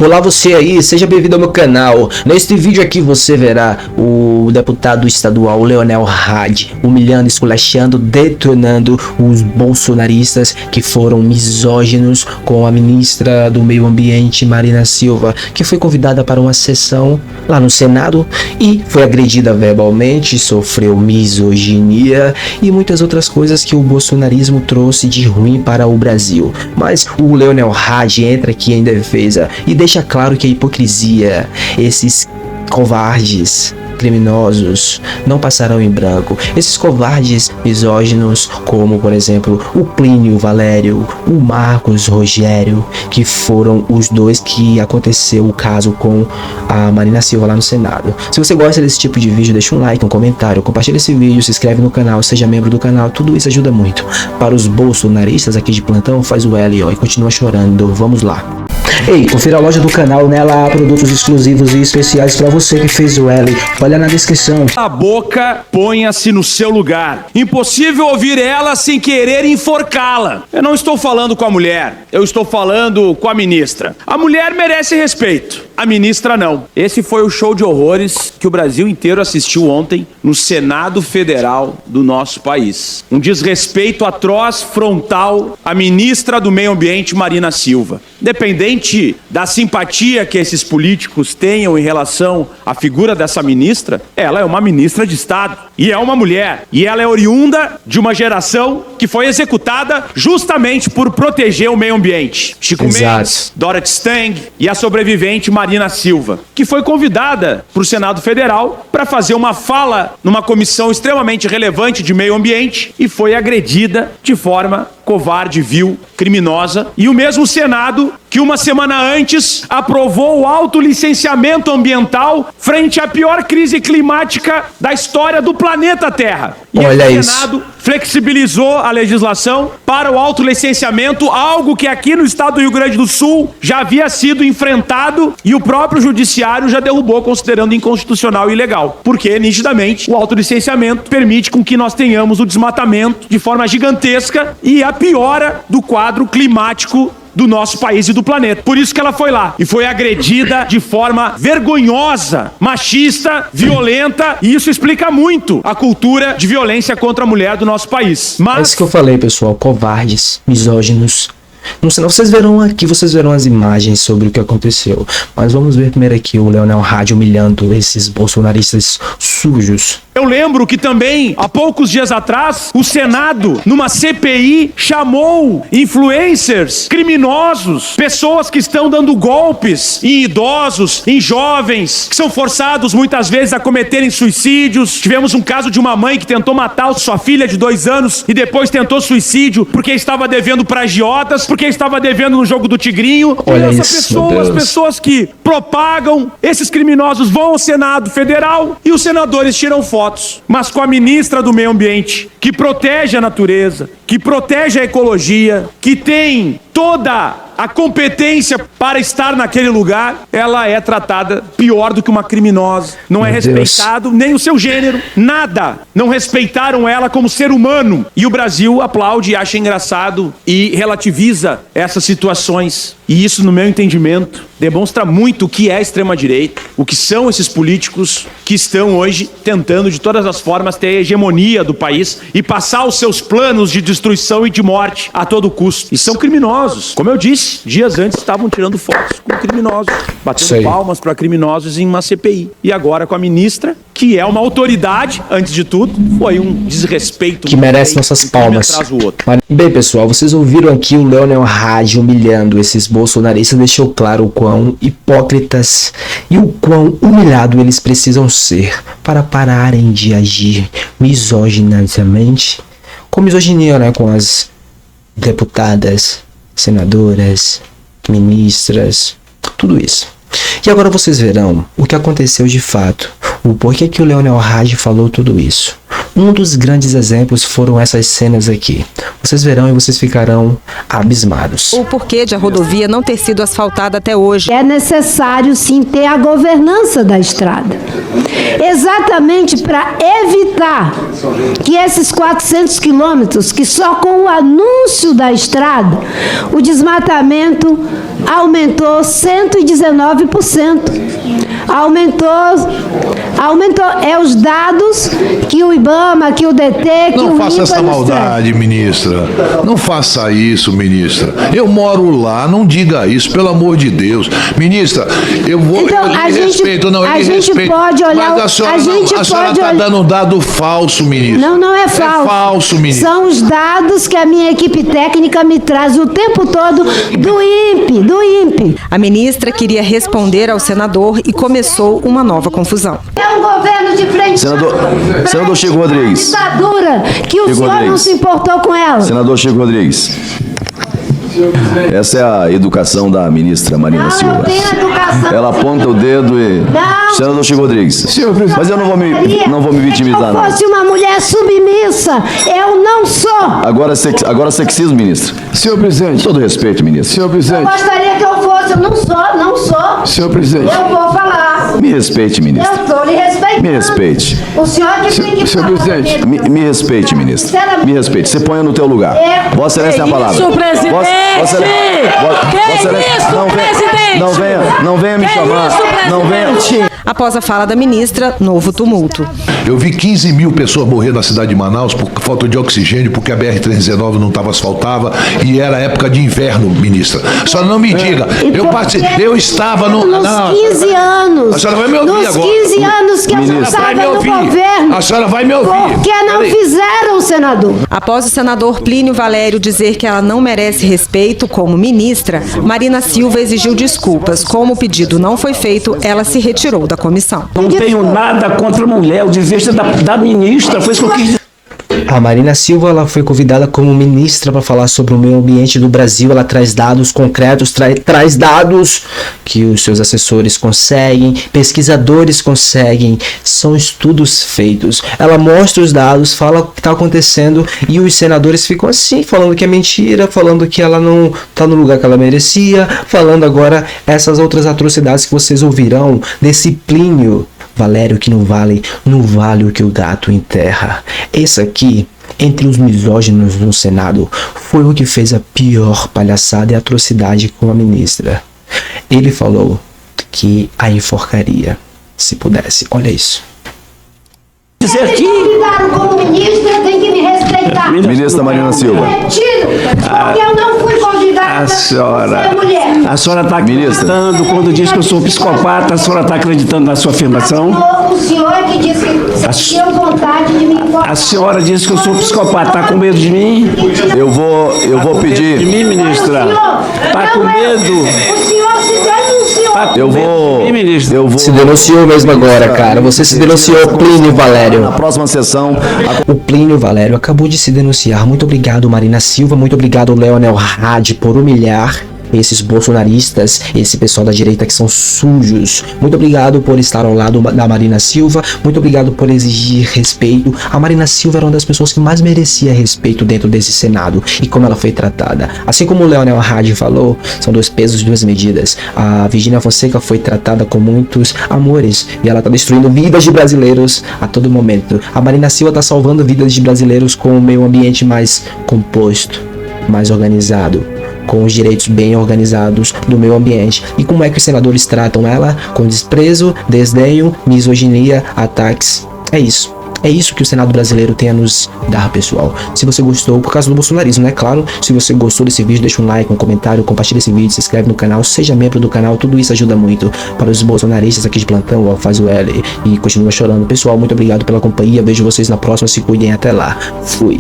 Olá você aí, seja bem-vindo ao meu canal. Neste vídeo aqui você verá o deputado estadual Leonel Hadi humilhando, esculachando, detonando os bolsonaristas que foram misóginos com a ministra do Meio Ambiente, Marina Silva, que foi convidada para uma sessão lá no Senado e foi agredida verbalmente, sofreu misoginia e muitas outras coisas que o bolsonarismo trouxe de ruim para o Brasil. Mas o Leonel Hadi entra aqui em defesa e deixa claro que a hipocrisia, esses covardes criminosos não passarão em branco. Esses covardes misóginos, como por exemplo o Plínio Valério, o Marcos Rogério, que foram os dois que aconteceu o caso com a Marina Silva lá no Senado. Se você gosta desse tipo de vídeo, deixa um like, um comentário, compartilha esse vídeo, se inscreve no canal, seja membro do canal, tudo isso ajuda muito. Para os bolsonaristas aqui de plantão, faz o L, ó, e continua chorando. Vamos lá. Ei, confira a loja do canal, nela há produtos exclusivos e especiais para você que fez o L. Olha na descrição. A boca, ponha-se no seu lugar. Impossível ouvir ela sem querer enforcá-la. Eu não estou falando com a mulher, eu estou falando com a ministra. A mulher merece respeito, a ministra não. Esse foi o show de horrores que o Brasil inteiro assistiu ontem no Senado Federal do nosso país. Um desrespeito atroz, frontal à ministra do Meio Ambiente, Marina Silva. Independente da simpatia que esses políticos tenham em relação à figura dessa ministra, ela é uma ministra de Estado e é uma mulher. E ela é oriunda de uma geração que foi executada justamente por proteger o meio ambiente. Chico Mendes, Dorothy Stang e a sobrevivente Marina Silva, que foi convidada para o Senado Federal para fazer uma fala numa comissão extremamente relevante de meio ambiente e foi agredida de forma covarde, vil, criminosa. E o mesmo Senado que uma semana antes aprovou o autolicenciamento ambiental frente à pior crise climática da história do planeta Terra. E o Senado flexibilizou a legislação para o autolicenciamento, algo que aqui no estado do Rio Grande do Sul já havia sido enfrentado e o próprio judiciário já derrubou, considerando inconstitucional e ilegal. Porque, nitidamente, o autolicenciamento permite com que nós tenhamos o desmatamento de forma gigantesca e a piora do quadro climático do nosso país e do planeta. Por isso que ela foi lá e foi agredida de forma vergonhosa, machista, violenta, e isso explica muito a cultura de violência contra a mulher do nosso país. Mas é isso que eu falei, pessoal, covardes, misóginos. Não sei, vocês verão aqui, vocês verão as imagens sobre o que aconteceu. Mas vamos ver primeiro aqui o Leonel Hadi humilhando esses bolsonaristas sujos. Eu lembro que também, há poucos dias atrás, o Senado, numa CPI, chamou influencers, criminosos, pessoas que estão dando golpes em idosos, em jovens, que são forçados muitas vezes a cometerem suicídios. Tivemos um caso de uma mãe que tentou matar sua filha de 2 anos e depois tentou suicídio porque estava devendo para agiotas, porque estava devendo no jogo do Tigrinho. Olha e as pessoas que propagam, esses criminosos vão ao Senado Federal e os senadores tiram fotos. Mas com a ministra do Meio Ambiente, que protege a natureza, que protege a ecologia, que tem toda a competência para estar naquele lugar, ela é tratada pior do que uma criminosa. Não é respeitado nem o seu gênero, nada. Não respeitaram ela como ser humano. E o Brasil aplaude, acha engraçado e relativiza essas situações. E isso, no meu entendimento, demonstra muito o que é a extrema-direita, o que são esses políticos que estão hoje tentando de todas as formas ter a hegemonia do país e passar os seus planos de destruição e de morte a todo custo. E são criminosos. Como eu disse, dias antes estavam tirando fotos com criminosos, batendo palmas para criminosos em uma CPI. E agora com a ministra, que é uma autoridade, antes de tudo, foi um desrespeito que merece nossas palmas. Bem, pessoal, vocês ouviram aqui o Leonel Hadi humilhando esses bolsonaristas, deixou claro o quão hipócritas e o quão humilhado eles precisam ser para pararem de agir misoginamente, com misoginia, né, com as deputadas, senadoras, ministras, tudo isso. E agora vocês verão o que aconteceu de fato, o porquê que o Leonel Hadi falou tudo isso. Um dos grandes exemplos foram essas cenas aqui. Vocês verão e vocês ficarão abismados. O porquê de a rodovia não ter sido asfaltada até hoje. É necessário, sim, ter a governança da estrada. Exatamente para evitar que esses 400 quilômetros, que só com o anúncio da estrada, o desmatamento aumentou 119%. Aumentou. É os dados que o IBAMA, que o DT, que o INPA... Não faça essa maldade, ministra. Não faça isso, ministra. Eu moro lá, não diga isso, pelo amor de Deus. Ministra, eu vou... Então, eu lhe respeito, não, eu lhe respeito. Pode olhar... Mas a senhora está dando um dado falso, ministra. Não é falso. É falso, ministra. São os dados que a minha equipe técnica me traz o tempo todo do INPE. A ministra queria responder ao senador e começou uma nova confusão. É um governo de frente... Senador Chico Rodrigues. Ditadura, que o senhor não se importou com ela. Senador Chico Rodrigues. Essa é a educação da ministra Marina Silva. Não tem educação. Ela aponta o dedo e... Não. Senador Chico Rodrigues. Mas eu não vou me vitimizar, não. Se eu fosse uma mulher submissa, eu não sou. Agora sexismo, ministro. Senhor presidente. Com todo respeito, ministro. Senhor Eu presidente. gostaria que eu fosse, eu não sou. Senhor presidente. Eu vou falar. Me respeite, ministro. Eu estou lhe respeitando. Me respeite. O senhor que tem que Senhor falar. presidente. Me respeite, ministro. Me respeite. Você ponha no teu lugar. Vossa Excelência tem a palavra. Isso, presidente! Não venha me chamar. Não venha. Após a fala da ministra, novo tumulto. Eu vi 15 mil pessoas morrer na cidade de Manaus por falta de oxigênio, porque a BR-319 não estava asfaltada e era época de inverno, ministra. A senhora não me diga. Eu estava no... Nos 15 anos. A senhora vai me ouvir nos agora. 15 anos que eu Ministra, estava vai me no ouvir. governo. A senhora vai me ouvir. Por que não fizeram, senador? Após o senador Plínio Valério dizer que ela não merece respeito como ministra, Marina Silva exigiu desculpas. Como o pedido não foi feito, ela se retirou da comissão. Não tenho nada contra a mulher, o desvista da ministra, foi isso que eu quis. A Marina Silva, ela foi convidada como ministra para falar sobre o meio ambiente do Brasil. Ela traz dados concretos, traz dados que os seus assessores conseguem, pesquisadores conseguem, são estudos feitos. Ela mostra os dados, fala o que está acontecendo e os senadores ficam assim, falando que é mentira, falando que ela não está no lugar que ela merecia, falando agora essas outras atrocidades que vocês ouvirão desse Plínio Valério que não vale o que o gato enterra. Esse aqui, entre os misóginos no Senado, foi o que fez a pior palhaçada e atrocidade com a ministra. Ele falou que a enforcaria, se pudesse. Olha isso. Dizer Me aqui, convidaram como ministra, tem que me respeitar. Ministra Marina Silva. Retiro, porque eu não fui convidada a senhora, por ser mulher. a senhora está acreditando quando diz que eu sou psicopata, a senhora está acreditando na sua afirmação? O senhor que disse que tinha vontade de me informar. A senhora disse que eu sou psicopata, está com medo de mim? Eu vou De pedir. mim, ministra? Está com medo? O senhor se denunciou. Tá com Eu medo vou. de mim, ministra? Eu vou. Se denunciou mesmo agora, cara. Você se denunciou, Plínio Valério. Na próxima sessão. O Plínio Valério acabou de se denunciar. Muito obrigado, Marina Silva. Muito obrigado, Leonel Hadi, por humilhar esses bolsonaristas, esse pessoal da direita que são sujos. Muito obrigado por estar ao lado da Marina Silva. Muito obrigado por exigir respeito. A Marina Silva era uma das pessoas que mais merecia respeito dentro desse Senado e como ela foi tratada. Assim como o Leonel Hadi falou, são dois pesos, duas medidas. A Virgínia Fonseca foi tratada com muitos amores e ela tá destruindo vidas de brasileiros a todo momento. A Marina Silva tá salvando vidas de brasileiros com um meio ambiente mais composto, mais organizado, com os direitos bem organizados do meio ambiente. E como é que os senadores tratam ela? Com desprezo, desdenho, misoginia, ataques. É isso. É isso que o Senado brasileiro tem a nos dar, pessoal. Se você gostou, por causa do bolsonarismo, né? Claro, se você gostou desse vídeo, deixa um like, um comentário, compartilha esse vídeo, se inscreve no canal, seja membro do canal, tudo isso ajuda muito para os bolsonaristas aqui de plantão, ó, faz o L e continua chorando. Pessoal, muito obrigado pela companhia, vejo vocês na próxima, se cuidem, até lá. Fui.